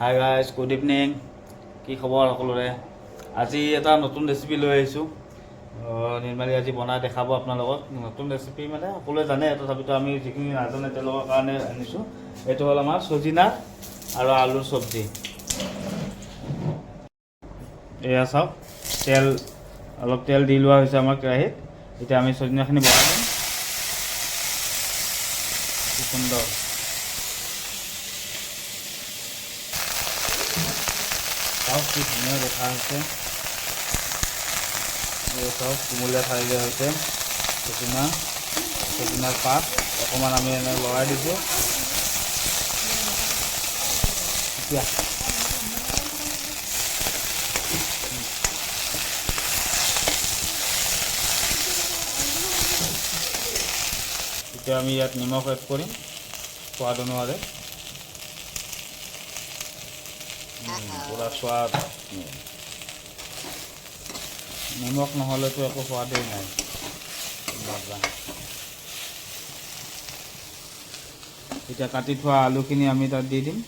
Hi guys, good evening. কি খবৰ সকলোৰে? আজি এটা নতুন ৰেচিপি লৈ আহিছোঁ। নিৰ্মালী আজি বনাই দেখাব আপোনালোকক। নতুন ৰেচিপি মানে সকলোৱে জানে, তথাপিতো আমি যিখিনি নাজানে তেওঁলোকৰ কাৰণে আনিছোঁ। এইটো হ'ল আমাৰ চজিনা আৰু আলুৰ চব্জি। এয়া চাওক, অলপ তেল দি লোৱা হৈছে আমাৰ কেৰাহীত। এতিয়া আমি চজিনাখিনি বনাই দিম। কি সুন্দৰ! চাওক কি ধুনীয়া দেখা হৈছে। চাওক কুমলীয়া ঠাৰিৰে হৈছে চজিনাৰ পাত অকণমান আমি এনে লৰাই দিছোঁ। এতিয়া আমি ইয়াত নিমখ এড কৰিম সোৱাদ অনুসাৰে। পুৰা সোৱাদ, নিমখ নহ'লেতো একো সোৱাদেই নাই। এতিয়া কাটি থোৱা আলুখিনি আমি তাত দি দিম।